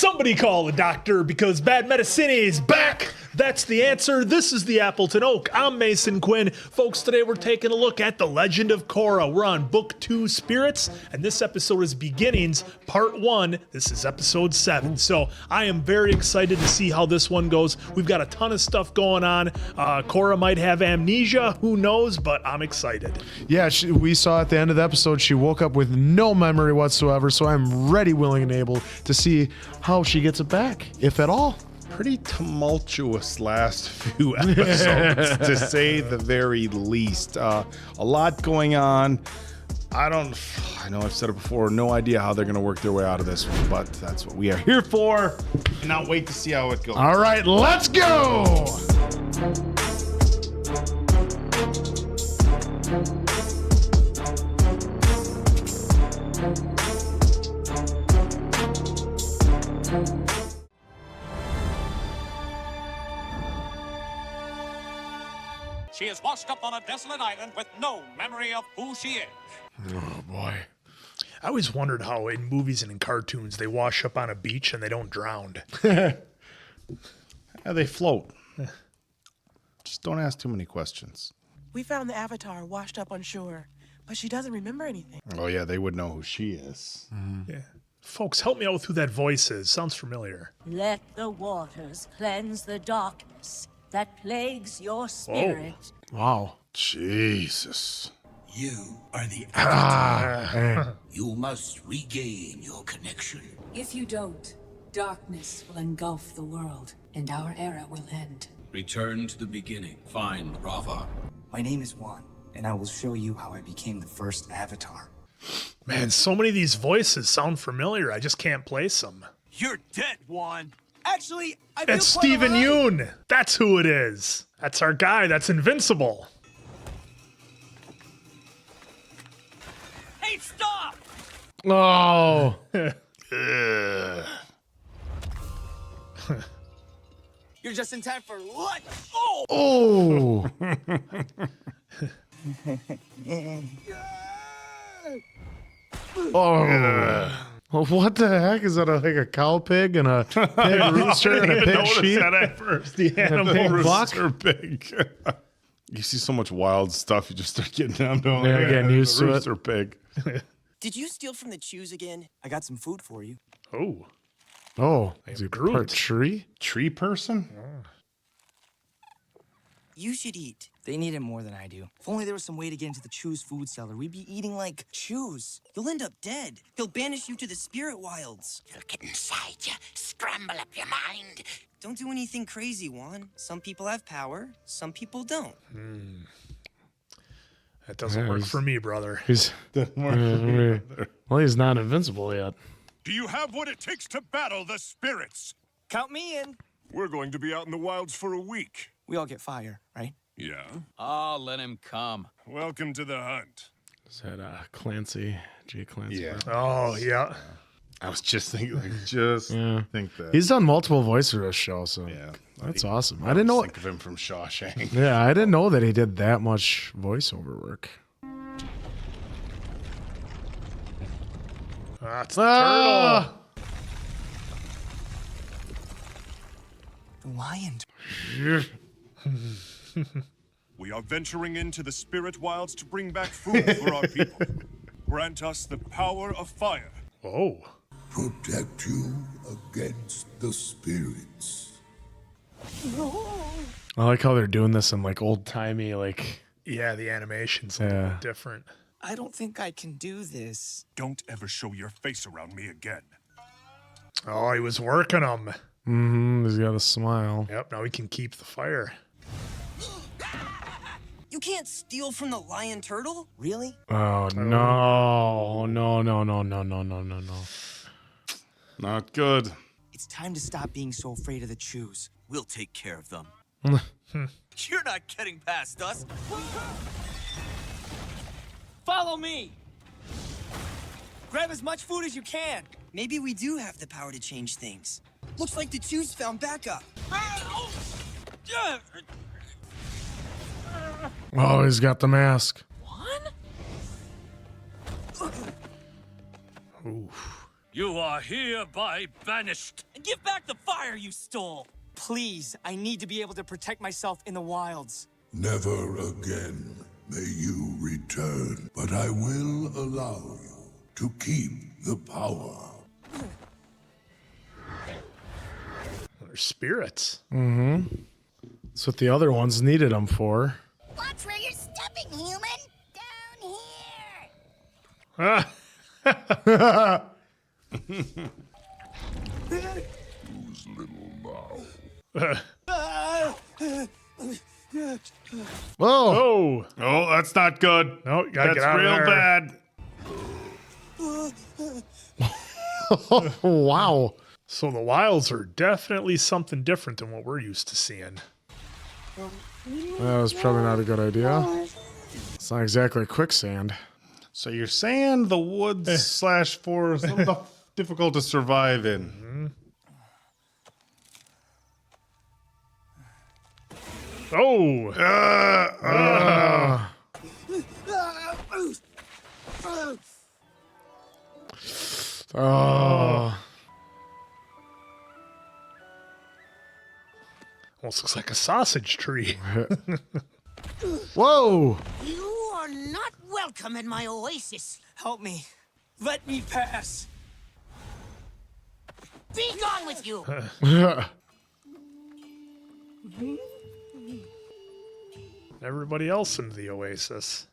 Somebody call a doctor because bad medicine is back. That's the answer. This is the Appleton Oak. I'm Mason Quinn. Folks, today we're taking a look at The Legend of Korra. We're on Book 2, Spirits, and this episode is Beginnings, Part 1. This is Episode 7. So I am very excited to see how this one goes. We've got a ton of stuff going on. Korra might have amnesia. Who knows? But I'm excited. Yeah, we saw at the end of the episode, she woke up with no memory whatsoever, so I'm ready, willing, and able to see how she gets it back, if at all. Pretty tumultuous last few episodes, to say the very least. A lot going on. I know I've said it before, no idea how they're going to work their way out of this one, but that's what we are here for. Cannot wait to see how it goes. All right, let's go! She is washed up on a desolate island with no memory of who she is. Oh, boy. I always wondered how in movies and in cartoons they wash up on a beach and they don't drown. Yeah, they float. Just don't ask too many questions. We found the Avatar washed up on shore, but she doesn't remember anything. Oh, yeah, they would know who she is. Yeah. Folks, help me out with who that voice is. Sounds familiar. Let the waters cleanse the darkness that plagues your spirit. Wow. Jesus. You are the Avatar. You must regain your connection. If you don't, darkness will engulf the world, and our era will end. Return to the beginning. Find Rava. My name is Juan, and I will show you how I became the first Avatar. Man, so many of these voices sound familiar. I just can't place them. You're dead, Juan. Actually, I feel It's quite Stephen alive. Yoon. That's who it is. That's our guy. That's invincible. Hey, stop! Oh. You're just in time for lunch. Oh. Oh. What the heck? Is that like a cow pig and a pig rooster and a pig sheep? That at first. The animal pig buck? rooster pig. You see so much wild stuff, you just start getting down to Yeah, getting used to it. rooster pig. Did you steal from the Chews again? I got some food for you. Oh. Oh, is it Groot. part tree? Tree person? You should eat. They need it more than I do. If only there was some way to get into the Chews food cellar, we'd be eating like Chews. You'll end up dead. He'll banish you to the spirit wilds. You'll get inside you, scramble up your mind. Don't do anything crazy, Juan. Some people have power, some people don't. That doesn't work for me, brother. He's well, he's not invincible yet. Do you have what it takes to battle the spirits? Count me in. We're going to be out in the wilds for a week. We all get fire, right? Yeah. Oh, let him come. Welcome to the hunt. Is that Clancy? J. Clancy? Yeah. Oh, yeah. I was just thinking, think that. He's done multiple voices for this show, so Yeah. that's awesome. I didn't know. Think of him from Shawshank. Yeah, I didn't know that he did that much voiceover work. That's the turtle. The lion. We are venturing into the spirit wilds to bring back food for our people. Grant us the power of fire. Oh. Protect you against the spirits. I like how they're doing this in like old timey, like Yeah, the animation's a little bit different. I don't think I can do this. Don't ever show your face around me again. Oh, he was working them. He's got a smile. Yep, now we can keep the fire. You can't steal from the lion turtle? Really? Oh no. No. Not good. It's time to stop being so afraid of the Chews. We'll take care of them. You're not getting past us. Follow me! Grab as much food as you can. Maybe we do have the power to change things. Looks like the Chews found backup. Oh, he's got the mask. One? Oof. You are hereby banished. And give back the fire you stole. Please, I need to be able to protect myself in the wilds. Never again may you return, but I will allow you to keep the power. They're spirits. That's what the other ones needed them for. Watch where you're stepping, human. Down here. Whose little mouth? Whoa! Oh, that's not good. No, you gotta That's get out real of there. bad. Wow. So the wilds are definitely something different than what we're used to seeing. That was probably not a good idea. It's not exactly quicksand. So you're saying the woods slash forest a little difficult to survive in. Oh! Oh. Almost looks like a sausage tree. Whoa! You are not welcome in my oasis. Help me. Let me pass. Be gone with you. Everybody else in the oasis.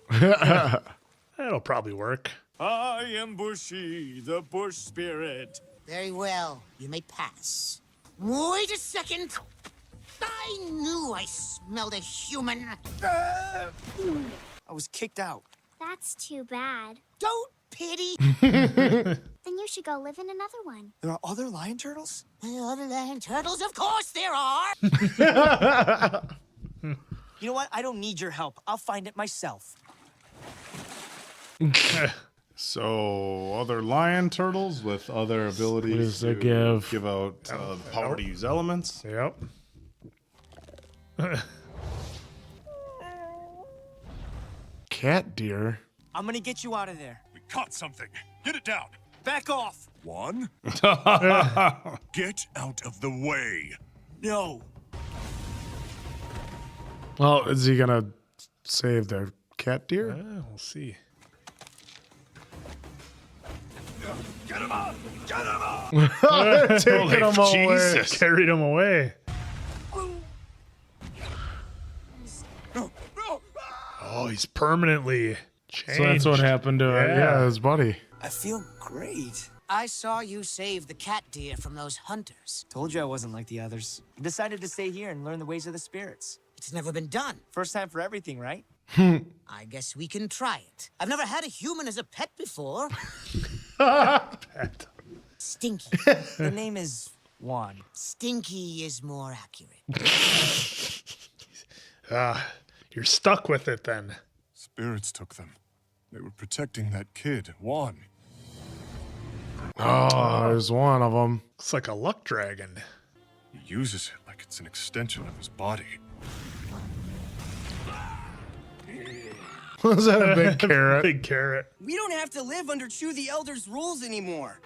That'll probably work. I am Bushy, the bush spirit. Very well. You may pass. Wait a second. I knew I smelled a human. I was kicked out. That's too bad. Don't pity. Then you should go live in another one. There are other lion turtles? Other land turtles, of course there are. You know what? I don't need your help. I'll find it myself. So other lion turtles with other abilities does to that give? out the power to use elements. Yep. Cat deer. I'm gonna get you out of there. We caught something. Get it down. Back off. One. Get out of the way. No. Well, is he gonna save the cat deer? We'll see. Get him up! Get him up! They're taking him away. Jesus. Carried him away. Oh, he's permanently changed. So that's what happened to his buddy. I feel great. I saw you save the cat deer from those hunters. Told you I wasn't like the others. I decided to stay here and learn the ways of the spirits. It's never been done. First time for everything, right? I guess we can try it. I've never had a human as a pet before. Pet. Stinky. The name is Juan. Stinky is more accurate. You're stuck with it then. Spirits took them. They were protecting that kid, Juan. Oh, there's one of them. Looks like a luck dragon. He uses it like it's an extension of his body. Was that a big carrot? Big carrot. We don't have to live under Chew the Elder's rules anymore.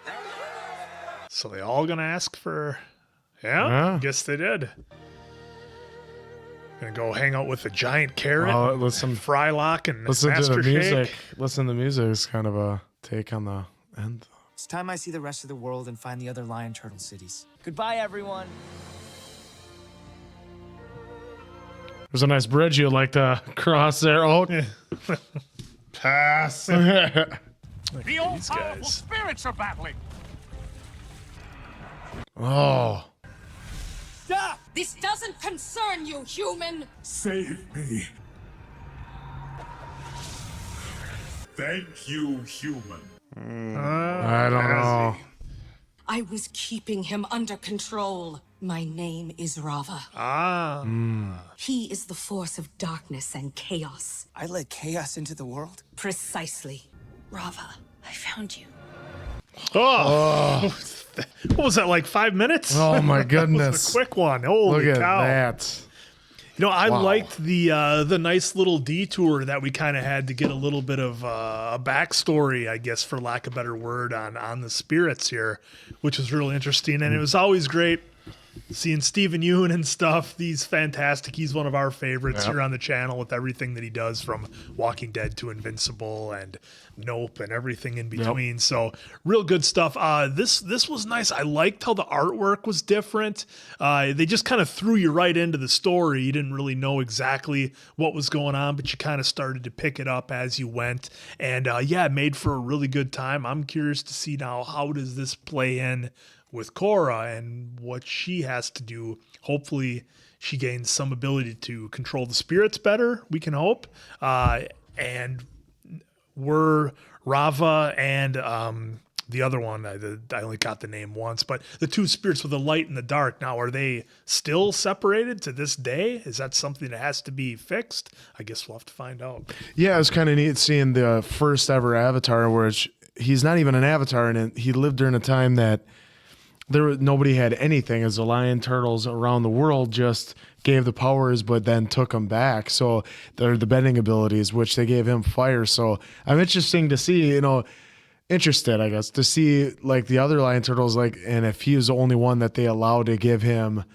So they all gonna ask for... Yeah, guess they did. Gonna go hang out with a giant carrot. Oh, listen, Frylock and listen to Master the music. Shake. Listen to the music is kind of a take on the end. It's time I see the rest of the world and find the other lion turtle cities. Goodbye, everyone. There's a nice bridge you'd like to cross there. Oh, Pass. The These all-powerful guys. spirits are battling. oh. Stop! This doesn't concern you, human! Save me. Thank you, human. I don't know. I was keeping him under control. My name is Rava. He is the force of darkness and chaos. I let chaos into the world? Precisely. Rava, I found you. Oh. What was that, like 5 minutes? Oh my That was goodness. a quick one. Holy Look at cow. that. You know, I liked the nice little detour that we kind of had to get a little bit of a backstory, I guess, for lack of a better word, on the spirits here, which was really interesting. And it was always great seeing Stephen Yeun and stuff. He's fantastic. He's one of our favorites here on the channel with everything that he does, from Walking Dead to Invincible and Nope and everything in between. So real good stuff. This was nice. I liked how the artwork was different. They just kind of threw you right into the story. You didn't really know exactly what was going on, but you kind of started to pick it up as you went. And it made for a really good time. I'm curious to see now, how does this play in with Korra and what she has to do. Hopefully she gains some ability to control the spirits better, we can hope. And we're Rava and the other one, I only got the name once, but the two spirits with the light and the dark. Now, are they still separated to this day? Is that something that has to be fixed? I guess we'll have to find out. Yeah, it was kind of neat seeing the first ever Avatar, where he's not even an Avatar, and he lived during a time that nobody had anything, as the lion turtles around the world just gave the powers but then took them back. So they're the bending abilities, which they gave him fire. So I'm interested to see, I guess, to see like the other lion turtles, like, and if he was the only one that they allowed to give him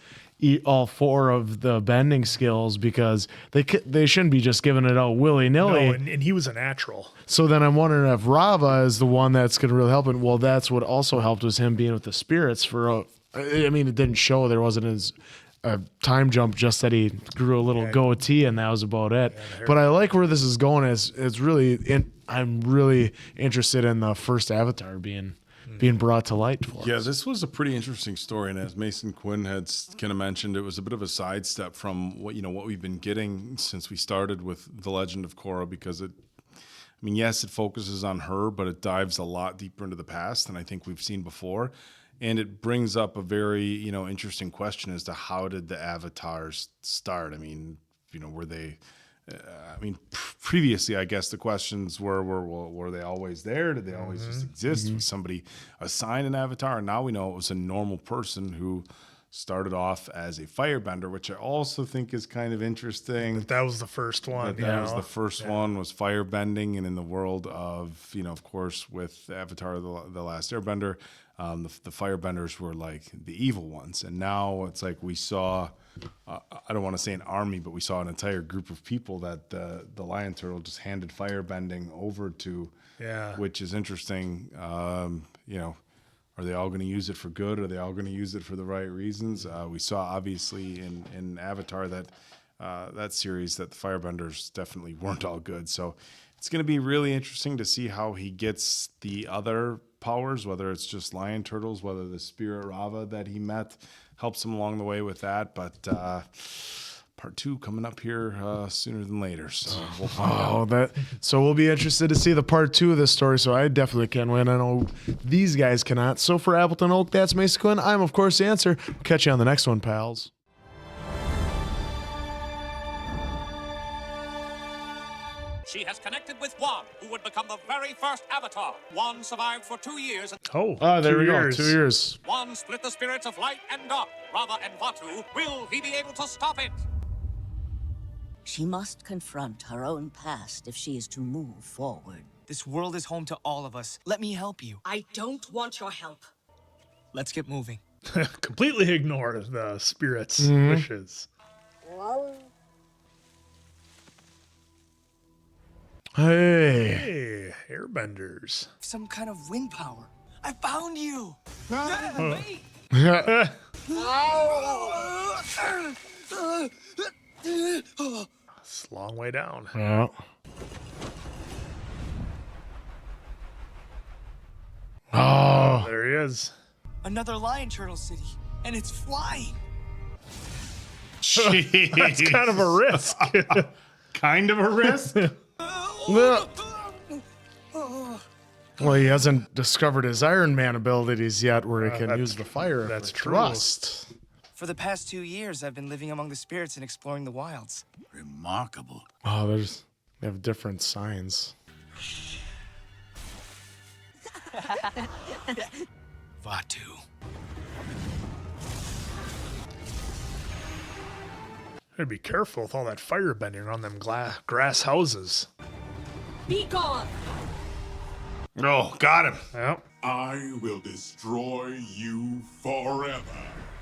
all four of the bending skills, because they shouldn't be just giving it out willy-nilly. No, and he was a natural. So then I'm wondering if Rava is the one that's going to really help. And well, that's what also helped, was him being with the spirits it didn't show, there wasn't a time jump, just that he grew a little goatee and that was about it. But I like where this is going. It's really, I'm really interested in the first Avatar being brought to light for us. Yeah, this was a pretty interesting story, and as Mason Quinn had kind of mentioned, it was a bit of a sidestep from what we've been getting since we started with The Legend of Korra, because yes, it focuses on her, but it dives a lot deeper into the past than I think we've seen before, and it brings up a very interesting question as to how did the Avatars start? Were they? Previously, I guess the questions were they always there? Did they always just exist? Was somebody assigned an avatar? And now we know it was a normal person who started off as a firebender, which I also think is kind of interesting. That was the first one. That was the first one, was firebending. And in the world of, of course, with Avatar, the Last Airbender, the firebenders were like the evil ones. And now it's like we saw... I don't want to say an army, but we saw an entire group of people that the lion turtle just handed firebending over to, which is interesting. Are they all going to use it for good? Are they all going to use it for the right reasons? We saw obviously in Avatar that series that the firebenders definitely weren't all good. So it's going to be really interesting to see how he gets the other powers, whether it's just lion turtles, whether the spirit Rava that he met helps him along the way with that. But part 2 coming up here sooner than later, so we'll find out. So we'll be interested to see the part 2 of this story. So I definitely can win. I know these guys cannot. So for Appleton Oak, that's Mason Quinn. I'm of course the answer. Catch you on the next one, pals. She has connected with Juan, who would become the very first Avatar. Juan survived for 2 years. There we go. 2 years. Juan split the spirits of light and dark, Rava and Vatu. Will he be able to stop it? She must confront her own past if she is to move forward. This world is home to all of us. Let me help you. I don't want your help. Let's get moving. Completely ignore the spirits' wishes. Hey, airbenders. Some kind of wind power. I found you. Wait. It's a long way down. Yeah. Oh, there he is. Another lion turtle city, and it's flying. Jeez. That's kind of a risk. Kind of a risk? Well, he hasn't discovered his Iron Man abilities yet, where he can use the fire. That's true. Thrust. For the past 2 years, I've been living among the spirits and exploring the wilds. Remarkable. Oh, they have different signs. Vatu. Gotta be careful with all that fire bending on them grass houses. Be gone! Oh, got him. Yep. I will destroy you forever.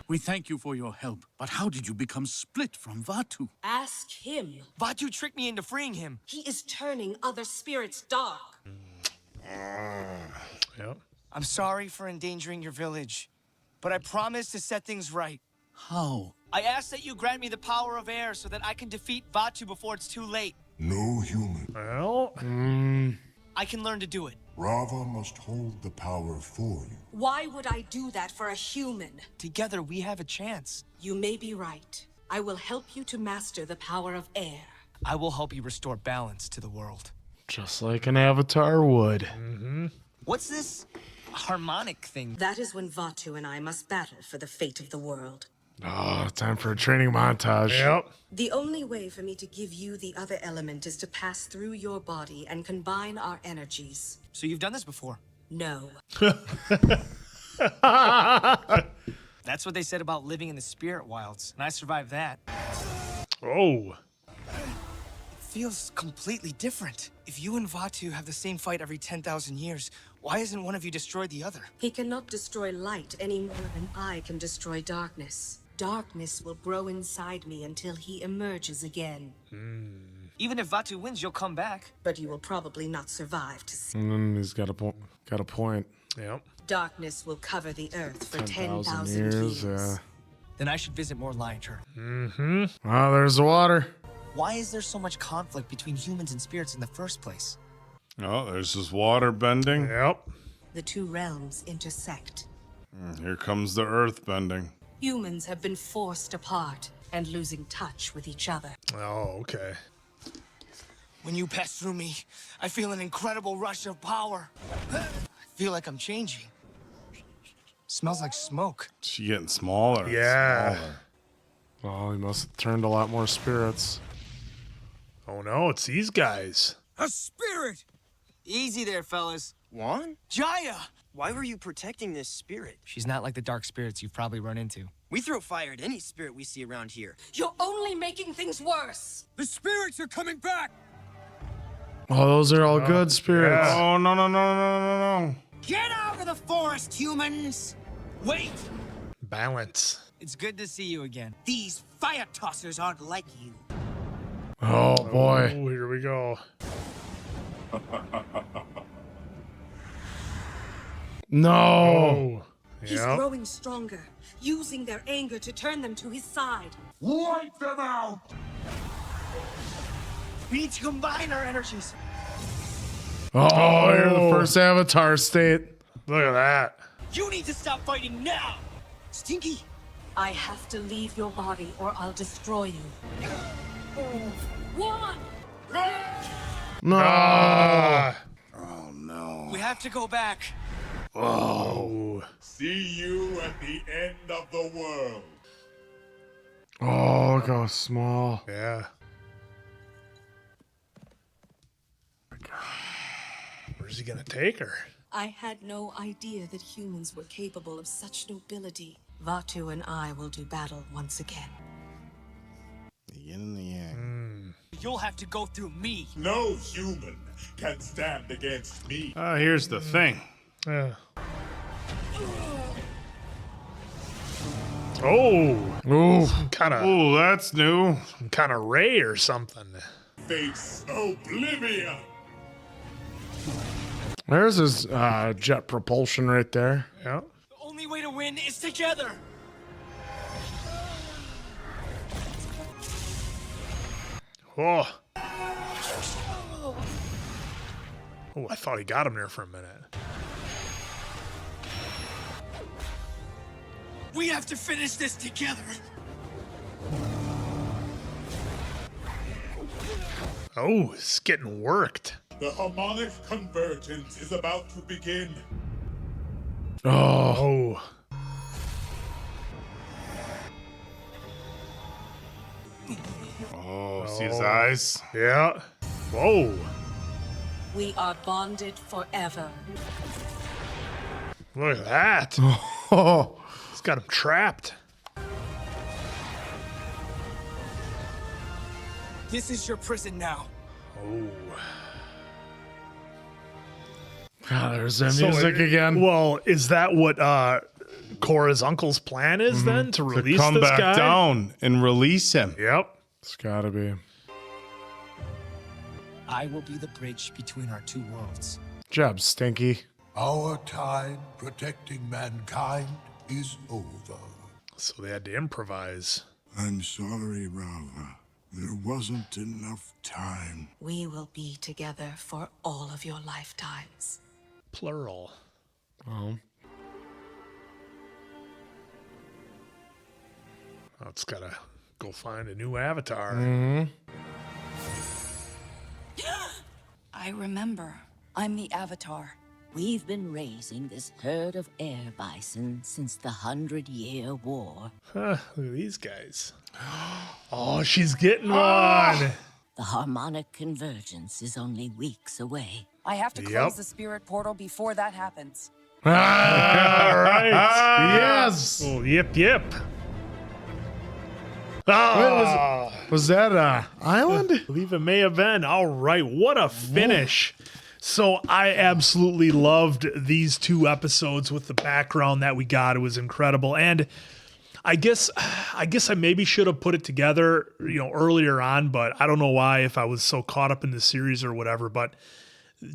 We thank you for your help, but how did you become split from Vaatu? Ask him. Vaatu tricked me into freeing him. He is turning other spirits dark. Yep. I'm sorry for endangering your village, but I promise to set things right. How? I ask that you grant me the power of air so that I can defeat Vaatu before it's too late. No human. Well, I can learn to do it. Rava must hold the power for you. Why would I do that for a human? Together, we have a chance. You may be right. I will help you to master the power of air. I will help you restore balance to the world. Just like an avatar would. What's this harmonic thing? That is when Vaatu and I must battle for the fate of the world. Oh, time for a training montage. yep. The only way for me to give you the other element is to pass through your body and combine our energies. So you've done this before? No. That's what they said about living in the spirit wilds, and I survived that. Oh. It feels completely different. If you and Vaatu have the same fight every 10,000 years, why isn't one of you destroyed the other? He cannot destroy light any more than I can destroy darkness. Darkness will grow inside me until he emerges again. Even if Vaatu wins, you'll come back. But you will probably not survive to see. And then he's got a point. Yep. Darkness will cover the earth for 10,000 10,000 years. years. Then I should visit more Lion Church. Oh, there's the water. Why is there so much conflict between humans and spirits in the first place? Oh, there's this water bending. Yep. The two realms intersect. Here comes the earth bending. Humans have been forced apart and losing touch with each other. Oh, okay. When you pass through me, I feel an incredible rush of power. I feel like I'm changing. Smells like smoke. She getting smaller. and Yeah. smaller. Oh, he must have turned a lot more spirits. Oh no, it's these guys. A spirit! Easy there, fellas. Juan? Jaya! Why were you protecting this spirit? She's not like the dark spirits you've probably run into. We throw fire at any spirit we see around here. You're only making things worse. The spirits are coming back! Oh, those are all good spirits. yeah. Oh, no, no, no, no, no, no. Get out of the forest, humans! Wait! Balance. It's good to see you again. These fire tossers aren't like you. Oh, boy. Oh, here we go. No. Oh. He's Yep. growing stronger, using their anger to turn them to his side. Wipe them out! We need to combine our energies. Oh, you're the first avatar state. Look at that. You need to stop fighting now! Stinky! I have to leave your body or I'll destroy you. One! No. Oh, no. We have to go back. Oh. See you at the end of the world. Oh, look how small. Yeah. Where's he gonna take her? I had no idea that humans were capable of such nobility. Vaatu and I will do battle once again. The yin and the yang. You'll have to go through me. No human can stand against me. Here's the thing. Yeah. Oh. Ooh. Kind of. Oh, that's new. Kind of Ray or something. Face oblivion. There's his jet propulsion right there. Yeah. The only way to win is together. Oh. Oh, I thought he got him there for a minute. We have to finish this together. Oh, it's getting worked. The harmonic convergence is about to begin. Oh. Oh, see his eyes? Yeah. Whoa. We are bonded forever. Look at that. Oh. It's got him trapped. This is your prison now. Oh. God, there's that music again. Well, is that what Korra's uncle's plan is then? To release come this back guy? down and release him. Yep. It's gotta be. I will be the bridge between our two worlds. Job, Stinky. Our time protecting mankind is over. So they had to improvise. I'm sorry, Rava. There wasn't enough time. We will be together for all of your lifetimes. Plural. Oh. Oh, it's gotta go find a new avatar. I remember. I'm the Avatar. We've been raising this herd of air bison since the 100-Year War. Huh, look at these guys. Oh, she's getting one. The harmonic convergence is only weeks away. I have to Yep. close the spirit portal before that happens. All right. Yes. Oh, yep, yep. Was that Island? I believe it may have been. All right, what a finish. So I absolutely loved these 2 episodes with the background that we got. It was incredible. And I guess I maybe should have put it together, earlier on, but I don't know why, if I was so caught up in the series or whatever, but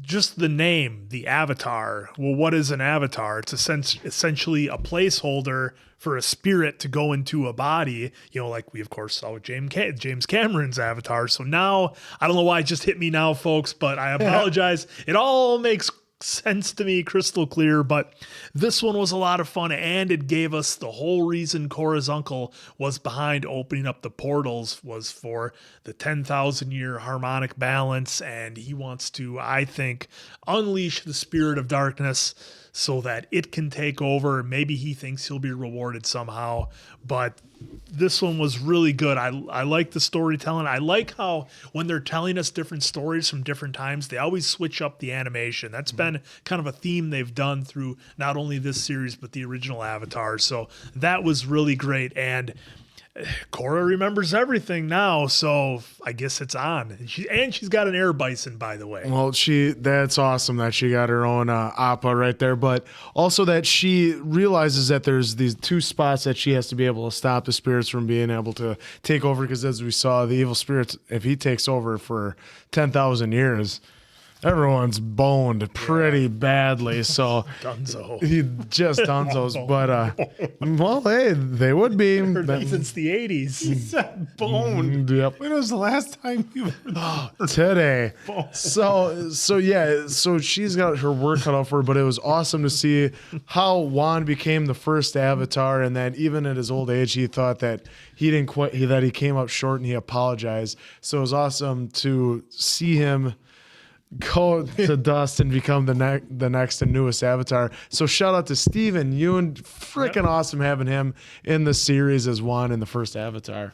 just the name, the Avatar. Well, what is an avatar? It's essentially a placeholder for a spirit to go into a body, like we of course saw with James Cameron's Avatar. So now, I don't know why it just hit me now, folks, but I apologize. It all makes sense to me, crystal clear, but this one was a lot of fun, and it gave us the whole reason Korra's uncle was behind opening up the portals was for the 10,000-year harmonic balance, and he wants to, I think, unleash the spirit of darkness so that it can take over. Maybe he thinks he'll be rewarded somehow, but this one was really good. I like the storytelling. I like how when they're telling us different stories from different times, they always switch up the animation. That's been kind of a theme they've done through not only this series, but the original Avatar. So that was really great. And Korra remembers everything now, so I guess it's on. And she's got an air bison, by the way. Well, that's awesome that she got her own appa right there, but also that she realizes that there's these 2 spots that she has to be able to stop the spirits from being able to take over, because as we saw, the evil spirits, if he takes over for 10,000 years, everyone's boned pretty badly. So Dunzo. He just dunzos, but well, hey, they would be. Since the 80s. He said boned. Yep. When was the last time you heard Today. So yeah, so she's got her work cut out for her, but it was awesome to see how Juan became the first Avatar, and that even at his old age, he thought that he didn't quite, that he came up short, and he apologized. So it was awesome to see him go to dust and become the next and newest Avatar. So shout out to Steven Yeun. Freaking awesome having him in the series as Juan in the first Avatar.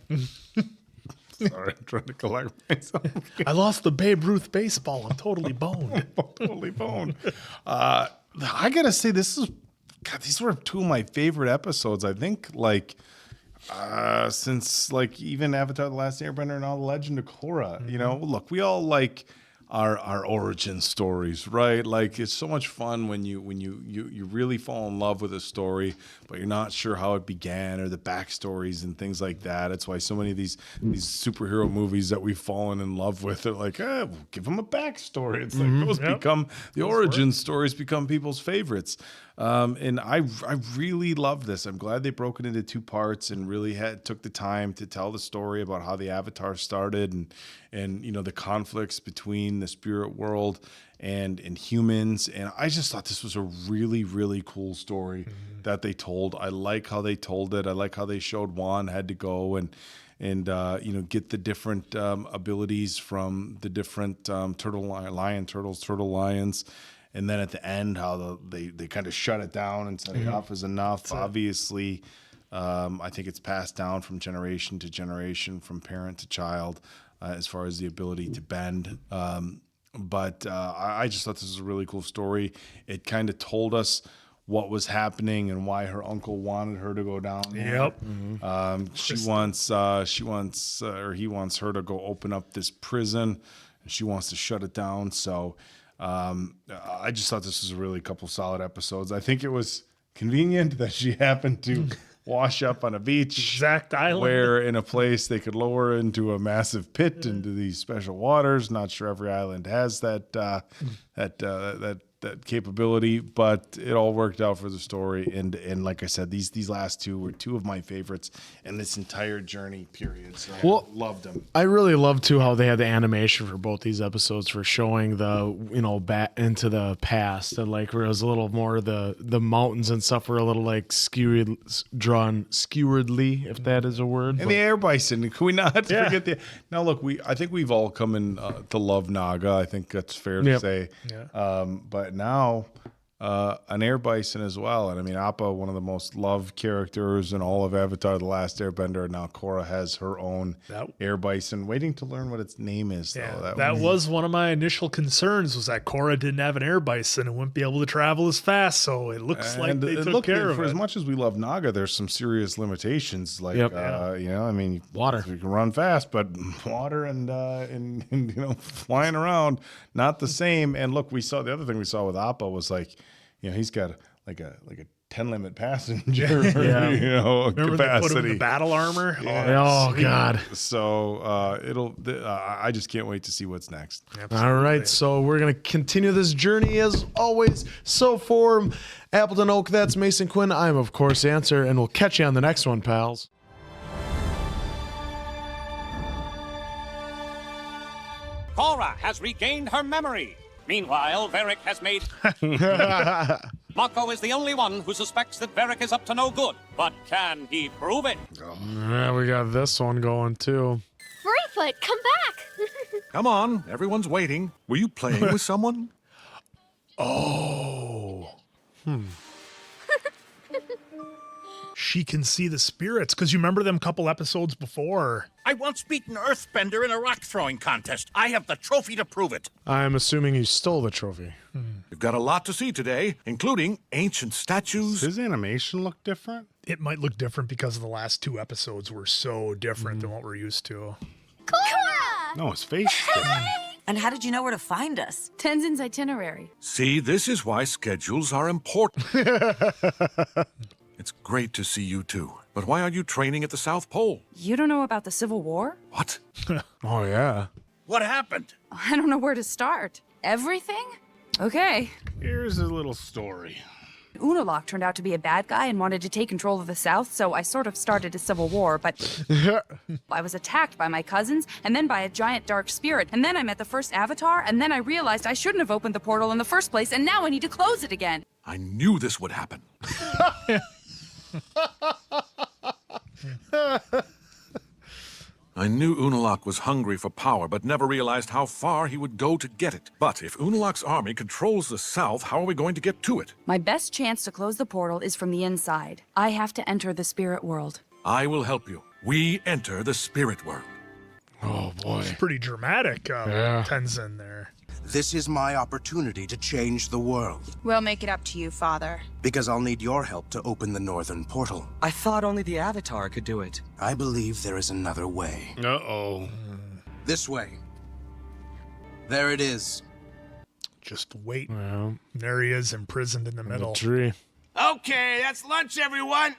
Sorry, I'm trying to collect myself. I lost the Babe Ruth baseball. I'm totally boned. Totally boned. I gotta say, these were 2 of my favorite episodes. I think since even Avatar: The Last Airbender and all the Legend of Korra. Look, we all like our origin stories, right? Like, it's so much fun when you really fall in love with a story, but you're not sure how it began or the backstories and things like that. That's why so many of these superhero movies that we've fallen in love with are like, we'll give them a backstory. It's like those become the origin stories become people's favorites. And I really love this. I'm glad they broke it into 2 parts and really took the time to tell the story about how the Avatar started and the conflicts between the spirit world and humans. And I just thought this was a really, really cool story that they told. I like how they told it. I like how they showed Juan had to go and get the different abilities from the different turtle lions. And then at the end, how they kind of shut it down and said enough is enough. Obviously, I think it's passed down from generation to generation, from parent to child, as far as the ability to bend. But I just thought this was a really cool story. It kind of told us what was happening and why her uncle wanted her to go down there. Yep. He wants her to go open up this prison, and she wants to shut it down. So I just thought this was a really couple solid episodes. I think it was convenient that she happened to wash up on a beach, exact island, where in a place they could lower into a massive pit into these special waters. Not sure every island has that capability, but it all worked out for the story. And like I said, these last two were two of my favorites in this entire journey period. So I loved them. I really loved too how they had the animation for both these episodes for showing the back into the past, and like where it was a little more the mountains and stuff were a little like drawn skeweredly, if that is a word. And the air bison, can we not forget the? Now look, I think we've all come in to love Naga. I think that's fair to say. Yeah. But now an air bison as well. And I mean, Appa, one of the most loved characters in all of Avatar: The Last Airbender. Now Korra has her own air bison. Waiting to learn what its name is, though. That was one of my initial concerns, was that Korra didn't have an air bison and wouldn't be able to travel as fast. So it looks like they took care of it. For as much as we love Naga, there's some serious limitations. Like, I mean, water. You can run fast, but water and flying around, not the same. And look, the other thing we saw with Appa was like, he's got like a 10 limit passenger, Remember capacity. they put him in the battle armor? Oh God. So I just can't wait to see what's next. Absolutely. All right, so we're going to continue this journey as always. So for Appleton Oak, that's Mason Quinn. I'm, of course, Answer, and we'll catch you on the next one, pals. Korra has regained her memory. Meanwhile, Varric has made... Mako is the only one who suspects that Varric is up to no good. But can he prove it? Yeah, we got this one going, too. Furryfoot, come back! Come on, everyone's waiting. Were you playing with someone? She can see the spirits, because you remember them couple episodes before. I once beat an earthbender in a rock throwing contest. I have the trophy to prove it. I'm assuming you stole the trophy. We've got a lot to see today, including ancient statues. Does his animation look different? It might look different because the last two episodes were so different than what we're used to. Korra! No, his face is different. And how did you know where to find us? Tenzin's itinerary. See, this is why schedules are important. It's great to see you too. But why are you training at the South Pole? You don't know about the Civil War? What? Oh, yeah. What happened? I don't know where to start. Everything? Okay. Here's a little story. Unalaq turned out to be a bad guy and wanted to take control of the South, so I sort of started a civil war, but I was attacked by my cousins, and then by a giant dark spirit, and then I met the first Avatar, and then I realized I shouldn't have opened the portal in the first place, and now I need to close it again. I knew this would happen. I knew Unalaq was hungry for power, but never realized how far he would go to get it. But if Unalaq's army controls the South, how are we going to get to it? My best chance to close the portal is from the inside. I have to enter the spirit world. I will help you. We enter the spirit world. Oh, boy. It's pretty dramatic, Tenzin there. This is my opportunity to change the world. We'll make it up to you, Father. Because I'll need your help to open the northern portal. I thought only the Avatar could do it. I believe there is another way. Uh-oh. This way. There it is. Just wait. Yeah. There he is, imprisoned in the middle. Tree. Okay, that's lunch, everyone.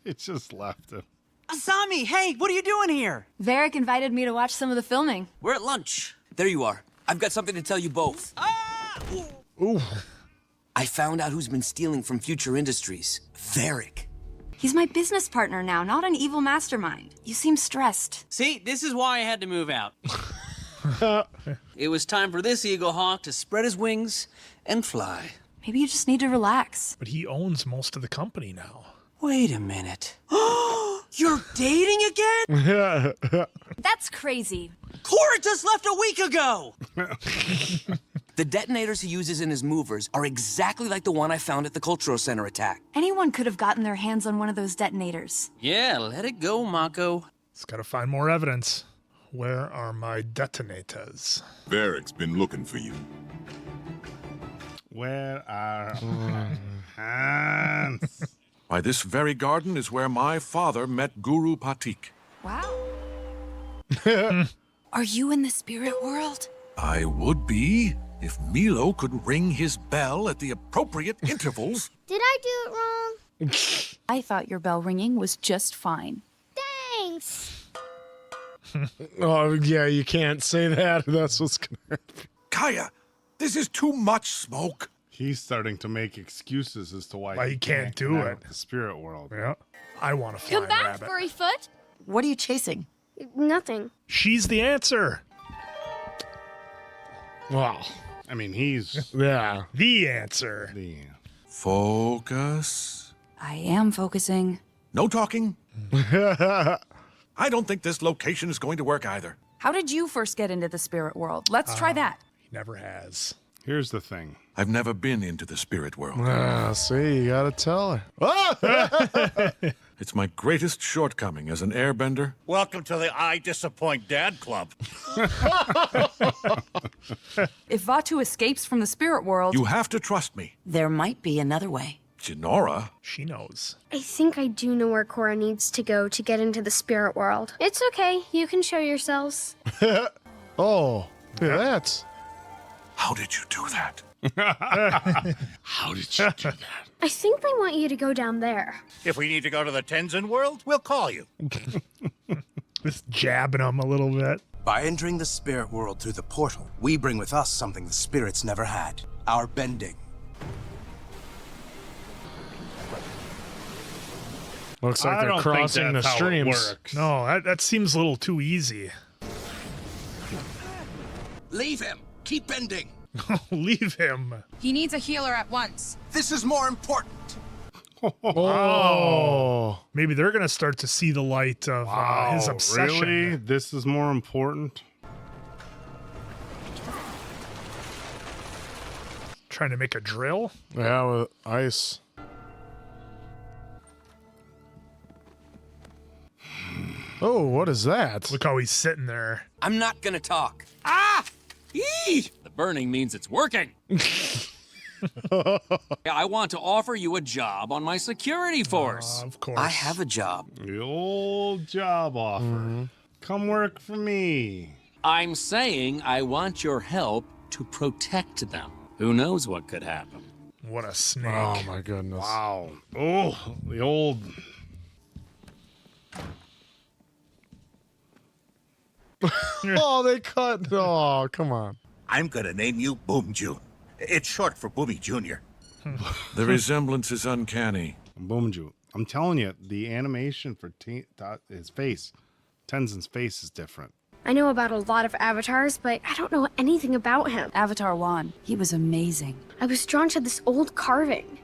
It just left him. Asami, hey, what are you doing here? Varric invited me to watch some of the filming. We're at lunch. There you are. I've got something to tell you both. Ooh. I found out who's been stealing from Future Industries. Varric. He's my business partner now, not an evil mastermind. You seem stressed. See, this is why I had to move out. It was time for this Eagle Hawk to spread his wings and fly. Maybe you just need to relax. But he owns most of the company now. Wait a minute. You're dating again? That's crazy. Korra just left a week ago! The detonators he uses in his movers are exactly like the one I found at the Cultural Center attack. Anyone could have gotten their hands on one of those detonators. Yeah, let it go, Mako. It's got to find more evidence. Where are my detonators? Varric's been looking for you. Where are my hands? By this very garden is where my father met Guru Patik. Wow. Are you in the spirit world? I would be if Milo could ring his bell at the appropriate intervals. Did I do it wrong? I thought your bell ringing was just fine. Thanks. Oh, yeah, you can't say that. That's what's going to happen. Kaya, this is too much smoke. He's starting to make excuses as to why he can't do connect it. with the spirit world. Yeah. I want to fly Come back, rabbit. Furryfoot. What are you chasing? Nothing. She's the answer. Wow. I mean, he's Yeah. The answer. Focus. I am focusing. No talking. I don't think this location is going to work either. How did you first get into the spirit world? Let's try that. He never has. Here's the thing. I've never been into the spirit world. See, you got to tell her. It's my greatest shortcoming as an airbender. Welcome to the I Disappoint Dad Club. If Vatu escapes from the spirit world, You have to trust me. There might be another way. Jinora. She knows. I think I do know where Korra needs to go to get into the spirit world. It's okay. You can show yourselves. Oh, yeah, that's. How did you do that? How did you do that? I think they want you to go down there. If we need to go to the Tenzin world, we'll call you. Just jabbing him a little bit. By entering the spirit world through the portal, we bring with us something the spirits never had. Our bending. Looks I like they're don't think crossing the that's how it streams. works. No, that seems a little too easy. Leave him. Keep bending. Leave him. he needs a healer at once. This is more important. Oh. Maybe they're going to start to see the light of his obsession. Really? This is more important? Trying to make a drill? Yeah, with ice. Oh, what is that? Look how he's sitting there. I'm not gonna talk. Ah! Eee! The burning means it's working. I want to offer you a job on my security force. Of course. I have a job. The old job offer. Come work for me. I'm saying I want your help to protect them. Who knows what could happen? What a snake. Oh, my goodness. Wow. Oh, the old... Oh, they cut. Oh, come on. I'm gonna name you Boom June. It's short for Boomy Jr. The resemblance is uncanny. Boomju. I'm telling you, the animation for his face, Tenzin's face is different. I know about a lot of avatars, but I don't know anything about him. Avatar Wan, he was amazing. I was drawn to this old carving.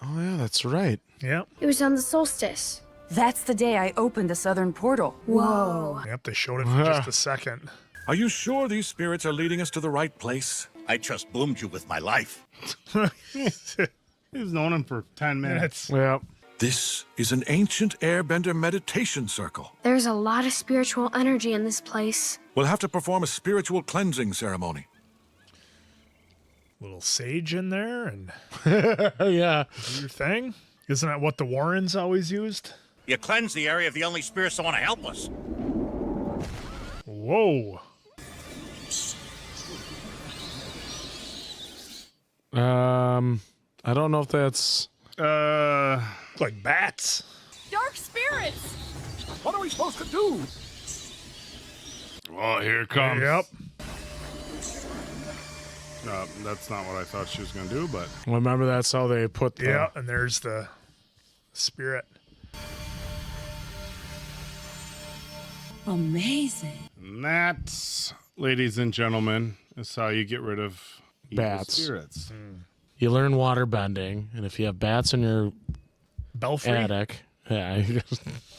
Oh, yeah, that's right. Yep. It was on the solstice. That's the day I opened the southern portal. Whoa. Yep, they showed it for just a second. Are you sure these spirits are leading us to the right place? I trust Boomju with my life. He's known him for 10 minutes. Yeah. This is an ancient airbender meditation circle. There's a lot of spiritual energy in this place. We'll have to perform a spiritual cleansing ceremony. Little sage in there and Yeah. do your thing. Isn't that what the Warrens always used? You cleanse the area of the only spirits that want to help us. Whoa. I don't know if that's. Like bats. Dark spirits! What are we supposed to do? Oh, here it comes. Yep. That's not what I thought she was going to do, but... Remember, that's how they put the. Yeah, and there's the spirit. Amazing. And that, ladies and gentlemen, is how you get rid of evil Bats. spirits. You learn water bending, and if you have bats in your Belfry? attic, yeah.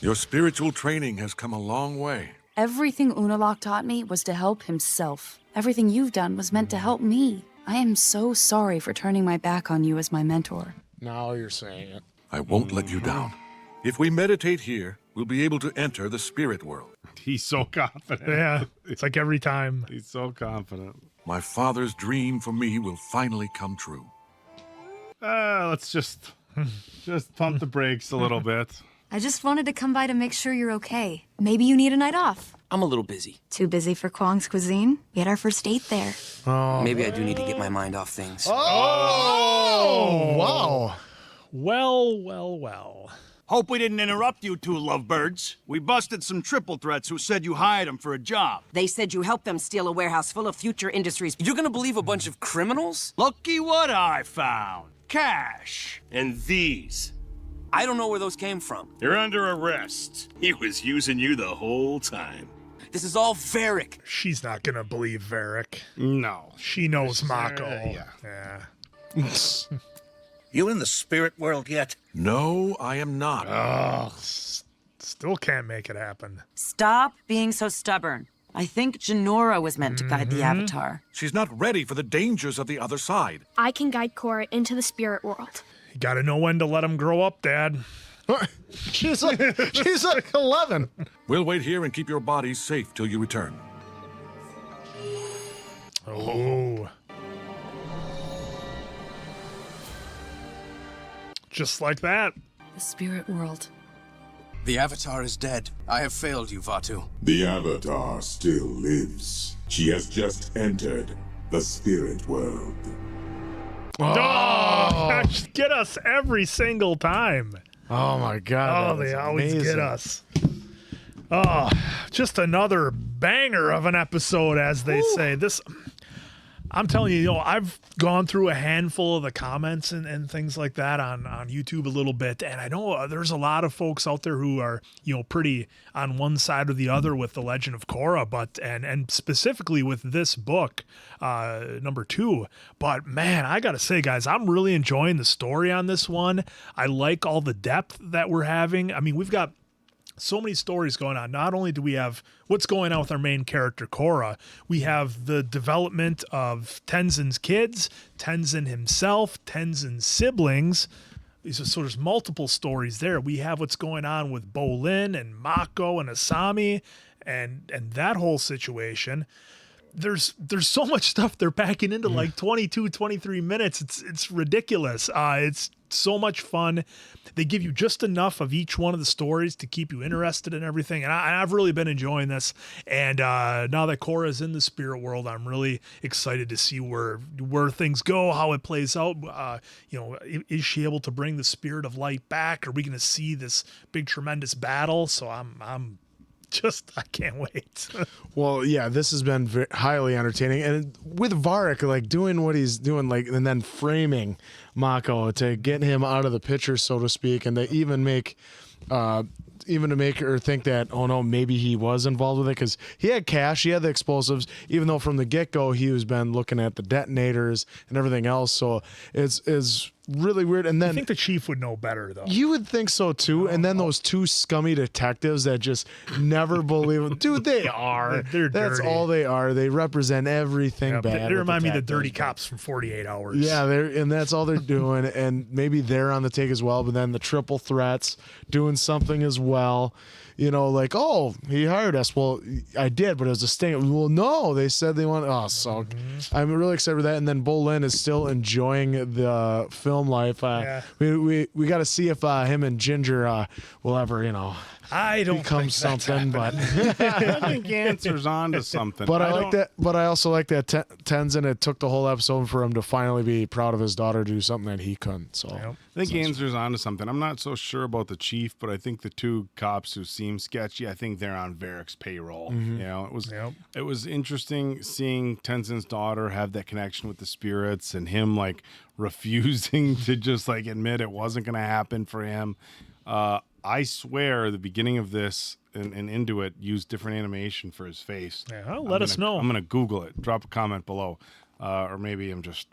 Your spiritual training has come a long way. Everything Unalaq taught me was to help himself. Everything you've done was meant to help me. I am so sorry for turning my back on you as my mentor. Now you're saying it. I won't let you down. If we meditate here, we'll be able to enter the spirit world. He's so confident. Yeah, it's like every time. He's so confident. My father's dream for me will finally come true. Let's just pump the brakes a little bit. I just wanted to come by to make sure you're okay. Maybe you need a night off. I'm a little busy. Too busy for Kwong's cuisine? We had our first date there. Oh. Maybe I do need to get my mind off things. Oh, wow. Well. Hope we didn't interrupt you two lovebirds. We busted some triple threats who said you hired them for a job. They said you helped them steal a warehouse full of future industries. You're gonna believe a bunch of criminals? Lucky what I found. Cash. And these. I don't know where those came from. You're under arrest. He was using you the whole time. This is all Varric. She's not gonna believe Varric. No. She knows Mako. Yeah. You in the spirit world yet? No, I am not. Oh, still can't make it happen. Stop being so stubborn. I think Janora was meant to guide the Avatar. She's not ready for the dangers of the other side. I can guide Korra into the spirit world. You gotta know when to let him grow up, Dad. She's like 11. We'll wait here and keep your bodies safe till you return. Oh. Just like that. The spirit world. The Avatar is dead. I have failed you, Vaatu. The Avatar still lives. She has just entered the spirit world. Oh, get us every single time. Oh my God. Oh, they always amazing. get us. Oh, just another banger of an episode, as they say. This, I'm telling you, I've gone through a handful of the comments and things like that on YouTube a little bit, and I know there's a lot of folks out there who are, pretty on one side or the other with the Legend of Korra, but and specifically with this book, number 2. But man, I gotta say, guys, I'm really enjoying the story on this one. I like all the depth that we're having. I mean, we've got so many stories going on. Not only do we have what's going on with our main character, Korra, we have the development of Tenzin's kids, Tenzin himself, Tenzin's siblings. So there's multiple stories there. We have what's going on with Bolin and Mako and Asami and that whole situation. There's so much stuff they're packing into like 22, 23 minutes. It's ridiculous. It's so much fun. They give you just enough of each one of the stories to keep you interested in everything. And I've really been enjoying this. And now that Korra's in the spirit world, I'm really excited to see where things go, how it plays out. Is she able to bring the spirit of light back? Are we going to see this big, tremendous battle? So I'm I can't wait. Well, yeah, this has been highly entertaining, and with Varric, like doing what he's doing, like, and then framing Mako to get him out of the picture, so to speak, and they even to make her think that, oh no, maybe he was involved with it, because he had cash, he had the explosives, even though from the get-go he was been looking at the detonators and everything else. So it's really weird. And then I think the chief would know better, though. You would think so too. And then those two scummy detectives that just never believe them. Dude, they are. That's dirty. all they are. They represent everything bad. They remind me of the dirty detectives, cops from 48 Hours. Yeah, and that's all they're doing. And maybe they're on the take as well. But then the triple threats doing something as well. Like, oh, he hired us. Well, I did, but it was a sting. Well, no, they said they want. Oh, so I'm really excited for that. And then Bolin is still enjoying the film life. We got to see if him and Ginger will ever, I don't become think something. But I think answer's on to something. But I like that. But I also like that Tenzin. It took the whole episode for him to finally be proud of his daughter to do something that he couldn't. So I think answer's on to something. I'm not so sure about the chief, but I think the two cops who seem sketchy, I think they're on Varric's payroll. It was interesting seeing Tenzin's daughter have that connection with the spirits and him like refusing to just like admit it wasn't going to happen for him. I swear the beginning of this and into it used different animation for his face. Yeah, let us know. I'm going to Google it. Drop a comment below. Or maybe I'm just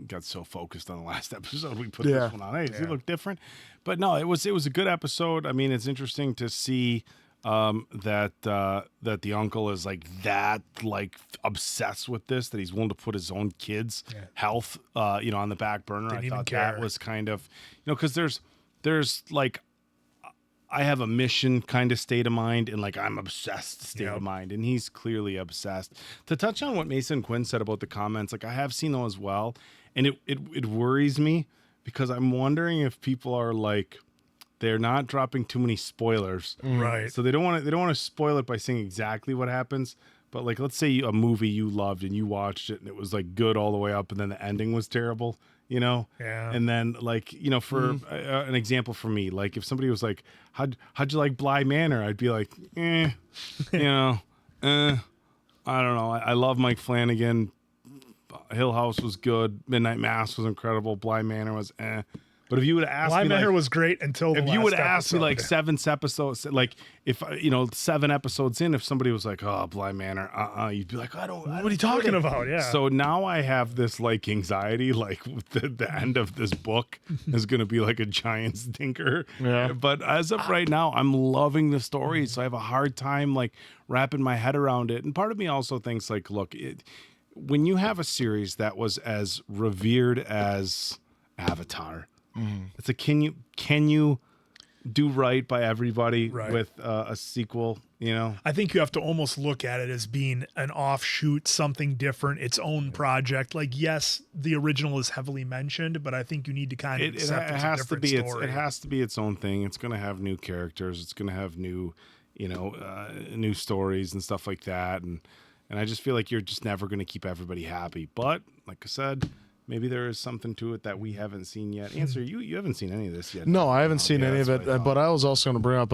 got so focused on the last episode we put this one on. Hey, does he look different? But no, it was a good episode. I mean, it's interesting to see that the uncle is like that, like obsessed with this, that he's willing to put his own kids' health, on the back burner. I thought that was kind of, because there's like, I have a mission kind of state of mind and like I'm obsessed state of mind, and he's clearly obsessed. To touch on what Mason Quinn said about the comments, like I have seen those as well, and it worries me because I'm wondering if people are like, they're not dropping too many spoilers, right? So they don't want to spoil it by saying exactly what happens. But like, let's say a movie you loved and you watched it and it was like good all the way up, and then the ending was terrible, you know? Yeah. And then like, you know, for an example for me, like if somebody was like, how'd you like Bly Manor? I'd be like, you know, I don't know. I love Mike Flanagan. Hill House was good. Midnight Mass was incredible. Bly Manor was But if you would have asked me, Manor was great until if you would have asked me like 7 episodes, like if 7 episodes in, if somebody was like, "Oh, Bly Manor," you'd be like, "I don't." What are you talking about? Yeah. So now I have this like anxiety, like the end of this book is going to be like a giant stinker. Yeah. But as of right now, I'm loving the story, so I have a hard time like wrapping my head around it. And part of me also thinks like, look, when you have a series that was as revered as Avatar. It's like, can you do right by everybody with a sequel? You know, I think you have to almost look at it as being an offshoot, something different, its own project. Like, yes, the original is heavily mentioned, but I think you need to kind of accept it it's has a to different be story. it has to be its own thing. It's going to have new characters. It's going to have new, new stories and stuff like that. And I just feel like you're just never going to keep everybody happy. But like I said, maybe there is something to it that we haven't seen yet. Answer, you haven't seen any of this yet. No, I haven't seen any of it. But I was also going to bring up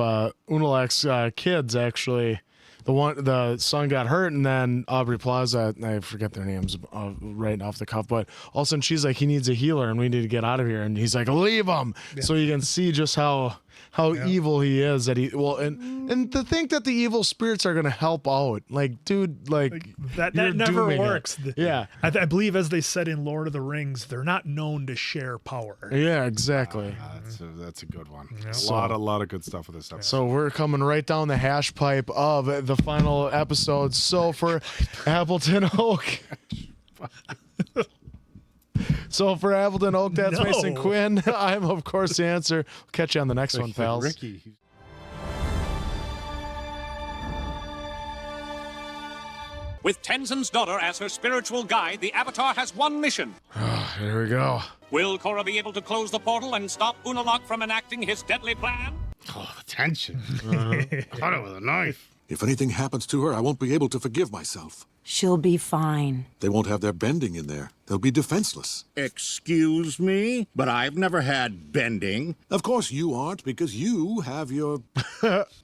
Unalak's kids. Actually, the son got hurt, and then Aubrey Plaza, I forget their names right off the cuff, but all of a sudden she's like, he needs a healer, and we need to get out of here. And he's like, leave him. Yeah. So you can see just how evil he is. And to think that the evil spirits are going to help out, like, dude, that never works. Yeah, I believe, as they said in Lord of the Rings, they're not known to share power. Yeah, exactly. That's a good one. Yeah. A lot of good stuff with this episode. So we're coming right down the hash pipe of the final episode. So for Appleton Oak. So for Appleton Oak, that's Mason Quinn. I'm, of course, the answer. We'll catch you on the next one, pals. Ricky. With Tenzin's daughter as her spiritual guide, the Avatar has one mission. Here we go. Will Korra be able to close the portal and stop Unalak from enacting his deadly plan? Oh, the tension. Cut it with a knife. If anything happens to her, I won't be able to forgive myself. She'll be fine. They won't have their bending in there. They'll be defenseless. Excuse me, but I've never had bending. Of course you aren't, because you have your...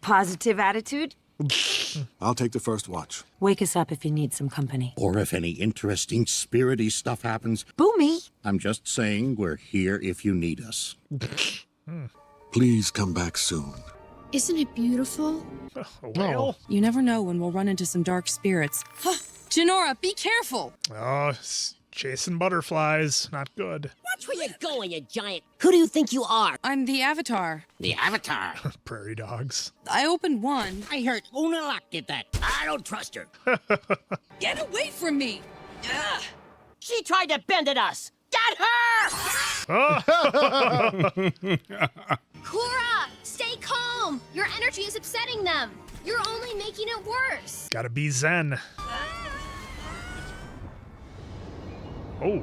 Positive attitude? I'll take the first watch. Wake us up if you need some company. Or if any interesting spirity stuff happens. Boomy! I'm just saying we're here if you need us. Please come back soon. Isn't it beautiful? Well, You never know when we'll run into some dark spirits. Janora, be careful! oh, chasing butterflies, not good. Watch where you're going, you giant. Who do you think you are? I'm the Avatar. The Avatar. Prairie dogs. I opened one. I heard Unalak did that. I don't trust her. Get away from me! Ugh. She tried to bend at us. Get her! Korra, stay calm. Your energy is upsetting them. You're only making it worse. Gotta be zen. Oh,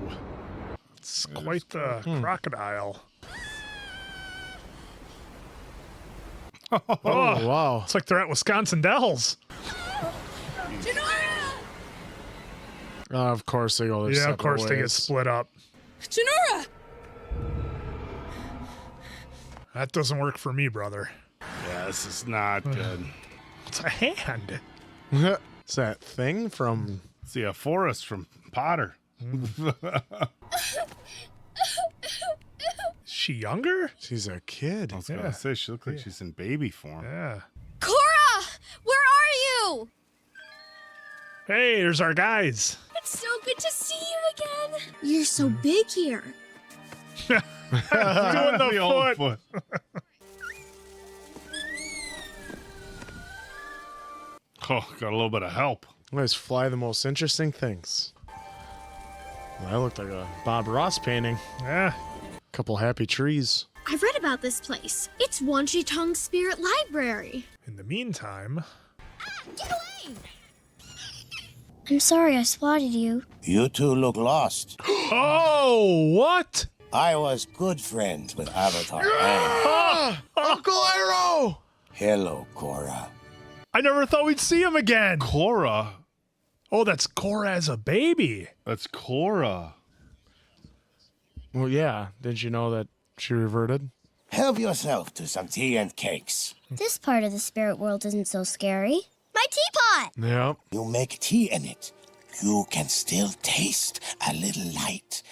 it's quite the crocodile. Oh, wow. It's like they're at Wisconsin Dells. Janora! Of course they go their Yeah, of separate course they get ways. split up. Janora! That doesn't work for me, brother. Yeah, this is not good. It's a hand. It's that thing from... See, a forest from Potter. Is she younger? She's a kid. I was going to say, she looks like she's in baby form. Yeah. Korra, where are you? Hey, there's our guys. It's so good to see you again. You're so big here. Doing the old foot. Oh, got a little bit of help. Let's fly the most interesting things. That looked like a Bob Ross painting. Yeah. Couple happy trees. I've read about this place. It's Wanji Tong Spirit Library. In the meantime... Get away! I'm sorry I spotted you. You two look lost. Oh, what? I was good friends with Avatar Aang. Uncle Iroh! Hello, Korra. I never thought we'd see him again. Korra? Oh, that's Korra as a baby. That's Korra. Well, yeah. Didn't you know that she reverted? Help yourself to some tea and cakes. This part of the spirit world isn't so scary. My teapot! Yep. You make tea in it. You can still taste a little light.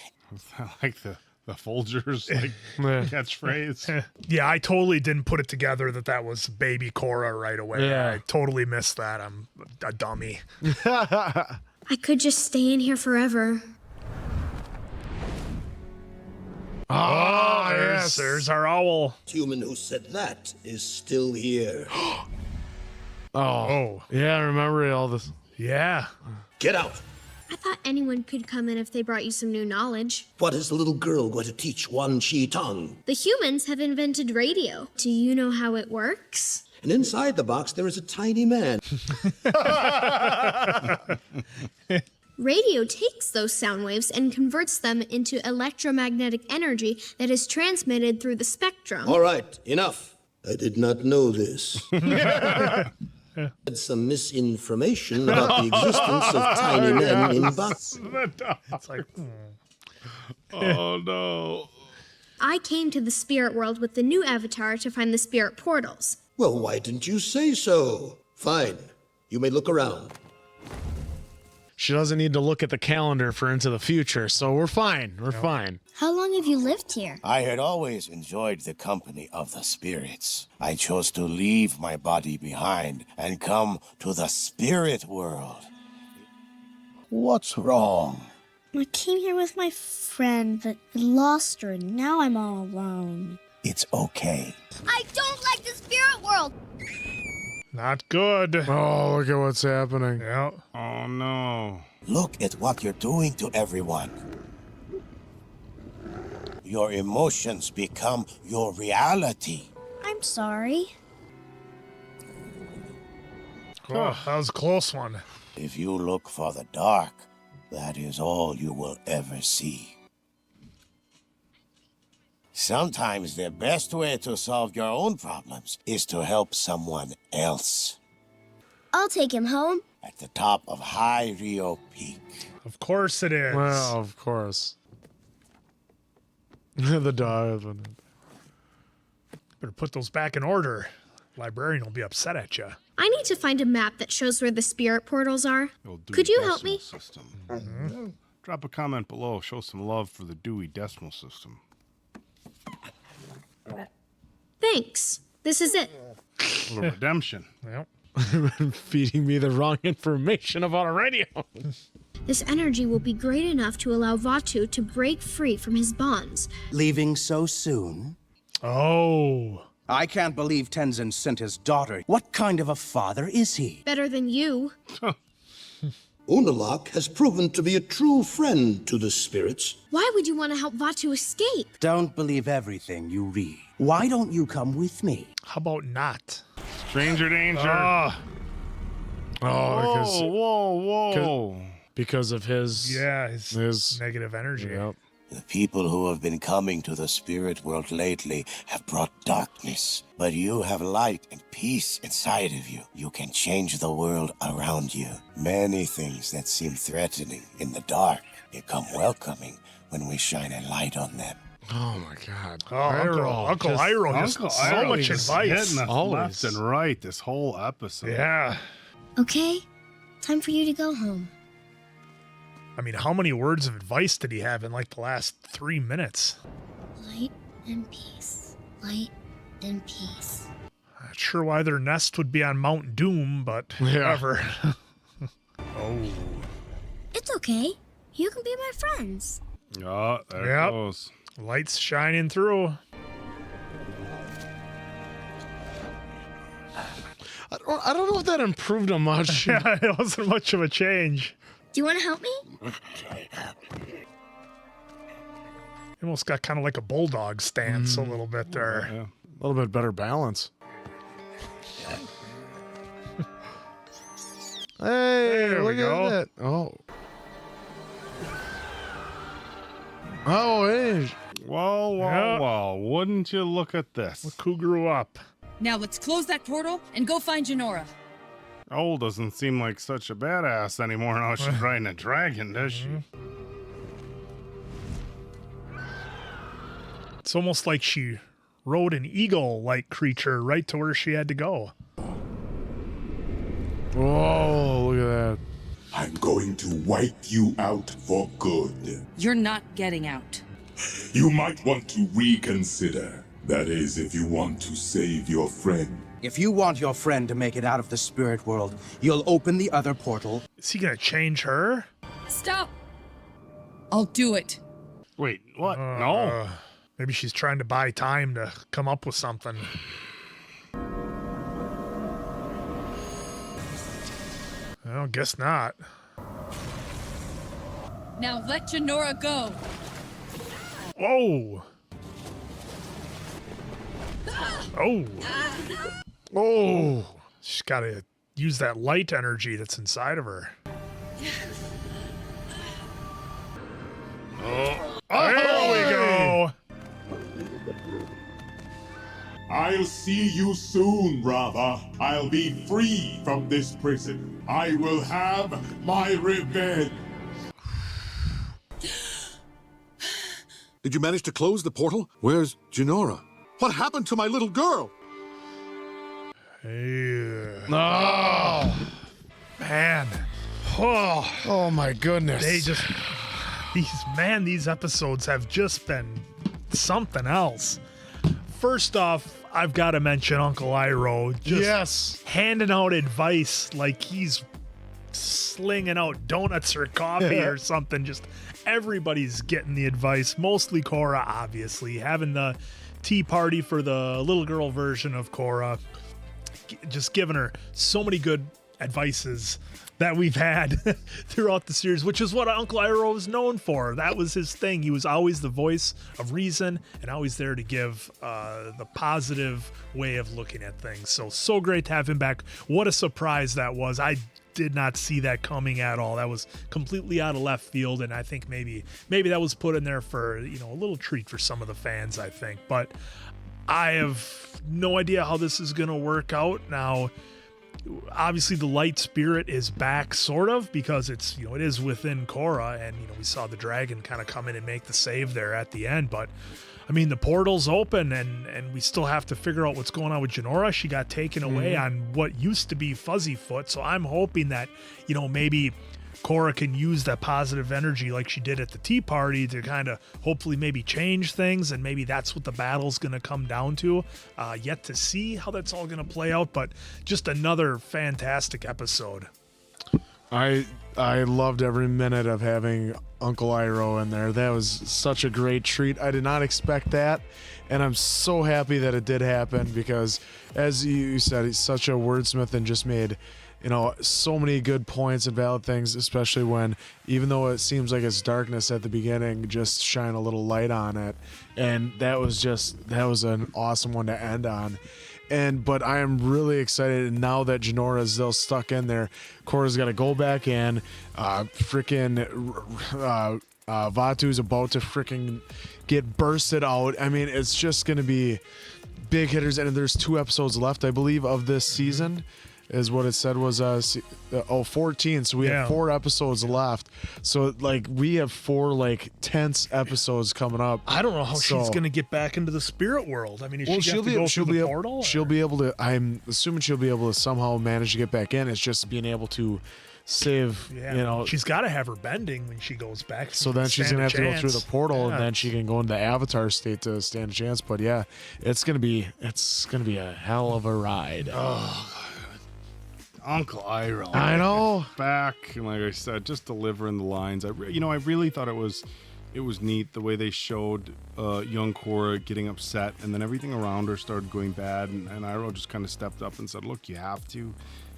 I like the Folgers catchphrase. Yeah, I totally didn't put it together that was baby Korra right away. Yeah. I totally missed that. I'm a dummy. I could just stay in here forever. Oh, there's our owl. Human who said that is still here. Oh. Yeah, I remember all this. Yeah. Get out. I thought anyone could come in if they brought you some new knowledge. What is the little girl going to teach Wan Chi Tong? The humans have invented radio. Do you know how it works? And inside the box, there is a tiny man. Radio takes those sound waves and converts them into electromagnetic energy that is transmitted through the spectrum. All right, enough. I did not know this. Had some misinformation about the existence of tiny men in boxes. It's like, oh no. I came to the spirit world with the new avatar to find the spirit portals. Well, why didn't you say so? Fine. You may look around. She doesn't need to look at the calendar for Into the Future, so we're fine. We're fine. How long have you lived here? I had always enjoyed the company of the spirits. I chose to leave my body behind and come to the spirit world. What's wrong? I came here with my friend, but lost her, and now I'm all alone. It's okay. I don't like the spirit world! not good. Oh, look at what's happening. Yeah. Oh, no. Look at what you're doing to everyone. Your emotions become your reality. I'm sorry. Oh, that was a close one. If you look for the dark, that is all you will ever see. Sometimes the best way to solve your own problems is to help someone else. I'll take him home. At the top of High Rio Peak. Of course it is. Well, of course. The dog. Better put those back in order. Librarian will be upset at you. I need to find a map that shows where the spirit portals are. Could you help me? System. Mm-hmm. Drop a comment below. Show some love for the Dewey Decimal System. Thanks. This is it. A little redemption. Yep. Feeding me the wrong information about a radio. This energy will be great enough to allow Vaatu to break free from his bonds. Leaving so soon? Oh. I can't believe Tenzin sent his daughter. What kind of a father is he? Better than you. Unalak has proven to be a true friend to the spirits. Why would you want to help Vaatu escape? Don't believe everything you read. Why don't you come with me? How about not? Stranger danger. Whoa. Because of his... Yeah, his negative energy. Yep. The people who have been coming to the spirit world lately have brought darkness. But you have light and peace inside of you. You can change the world around you. Many things that seem threatening in the dark become welcoming when we shine a light on them. Oh my God. Oh, Uncle Iroh has so much advice. Hitting us left and right this whole episode. Yeah. Okay, time for you to go home. I mean, how many words of advice did he have in like the last 3 minutes? Light and peace. Light and peace. Not sure why their nest would be on Mount Doom, but whatever. Oh. It's okay. You can be my friends. Oh, there it goes. Lights shining through. I don't know if that improved him much. Yeah, it wasn't much of a change. Do you want to help me? He almost got kind of like a bulldog stance a little bit there. Yeah. A little bit better balance. Hey, look at that. Oh, hey. Whoa. Wouldn't you look at this? Look who grew up. Now let's close that portal and go find Janora. Oh, doesn't seem like such a badass anymore now she's riding a dragon, does she? It's almost like she rode an eagle-like creature right to where she had to go. Whoa, look at that. I'm going to wipe you out for good. You're not getting out. You might want to reconsider. That is, if you want to save your friend. If you want your friend to make it out of the spirit world, you'll open the other portal. Is he gonna change her? Stop! I'll do it. Wait, what? No. Maybe she's trying to buy time to come up with something. I guess not. Now let Janora go. Whoa! Oh! Oh! She's got to use that light energy that's inside of her. Oh, there we go! I'll see you soon, Rava. I'll be free from this prison. I will have my revenge. Did you manage to close the portal? Where's Janora? What happened to my little girl? Oh, man. Oh my goodness. These episodes have just been something else. First off, I've got to mention Uncle Iroh just handing out advice like he's slinging out donuts or coffee or something. Just everybody's getting the advice. Mostly Korra, obviously. Having the tea party for the little girl version of Korra. Just giving her so many good advices that we've had throughout the series, which is what Uncle Iroh was known for. That was his thing. He was always the voice of reason and always there to give the positive way of looking at things. So great to have him back. What a surprise that was. I did not see that coming at all. That was completely out of left field, and I think maybe that was put in there for, a little treat for some of the fans, I think. But I have no idea how this is going to work out. Now, obviously the light spirit is back, sort of, because it's, it is within Korra, and, we saw the dragon kind of come in and make the save there at the end. But, the portal's open, and we still have to figure out what's going on with Janora. She got taken away on what used to be Fuzzyfoot, so I'm hoping that, maybe Korra can use that positive energy like she did at the tea party to kind of hopefully maybe change things, and maybe that's what the battle's going to come down to. Yet to see how that's all going to play out, but just another fantastic episode. I loved every minute of having Uncle Iroh in there. That was such a great treat. I did not expect that, and I'm so happy that it did happen because, as you said, he's such a wordsmith and just made so many good points and valid things, especially when, even though it seems like it's darkness at the beginning, just shine a little light on it. And that was an awesome one to end on. But I am really excited now that Janora's still stuck in there. Korra's got to go back in. Vatu's about to freaking get bursted out. It's just going to be big hitters. And there's 2 episodes left, I believe, of this season. Is what it said was 14. So we have 4 episodes left. So we have 4 tense episodes coming up. I don't know how she's gonna get back into the spirit world. Is she go through the portal? She'll be able to. I'm assuming she'll be able to somehow manage to get back in. It's just being able to save. She's got to have her bending when she goes back. So then she's gonna have to go through the portal, and then she can go into the Avatar state to stand a chance. But yeah, it's gonna be a hell of a ride. Oh. Uncle Iroh. I know. Back, and like I said, just delivering the lines. I really thought it was neat the way they showed young Korra getting upset, and then everything around her started going bad, and Iroh just kind of stepped up and said, "Look, you have to,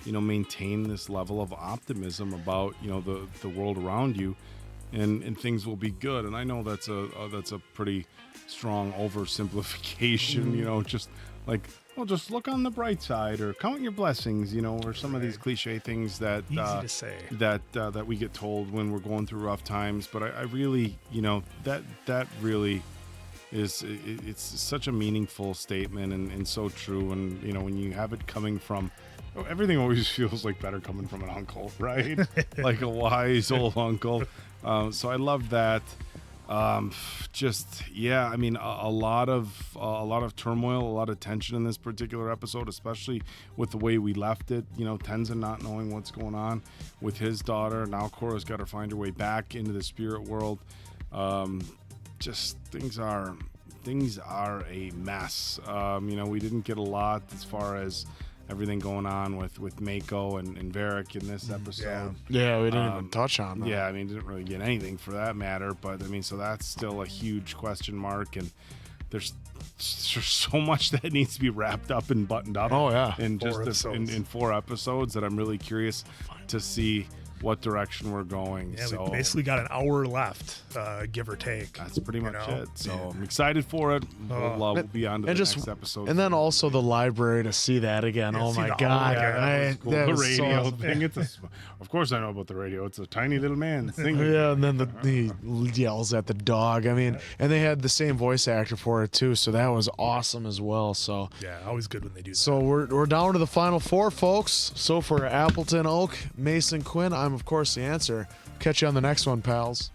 maintain this level of optimism about the world around you, and things will be good." And I know that's a pretty strong oversimplification. Just like, well, just look on the bright side, or count your blessings, or some of these cliche things that easy to say that we get told when we're going through rough times. But I really, that really it's such a meaningful statement and so true. And when you have it coming from, everything always feels like better coming from an uncle, right? Like a wise old uncle. So I love that. I mean, a lot of turmoil, a lot of tension in this particular episode, especially with the way we left it. Tenzin not knowing what's going on with his daughter. Now Korra's got to find her way back into the spirit world. Just things are a mess. We didn't get a lot as far as everything going on with Mako and Varric in this episode. Yeah, we didn't even touch on that. Yeah, I mean, didn't really get anything for that matter. But I mean, so that's still a huge question mark, and there's so much that needs to be wrapped up and buttoned up. Oh yeah, in in 4 episodes that I'm really curious to see what direction we're going. Yeah, so we basically got an hour left, give or take. That's pretty much it. So I'm excited for it. We'll be on to the next episode. And then also the library to see that again. Yeah, oh see my the- God. that was cool. That The was so radio awesome. thing. Of course I know about the radio. It's a tiny little man singing. Yeah, and then he yells at the dog. I mean, and they had the same voice actor for it too, so that was awesome as well. So yeah, always good when they do that. So we're down to the final 4, folks. So for Appleton Oak, Mason Quinn, I'm of course the answer. Catch you on the next one, pals.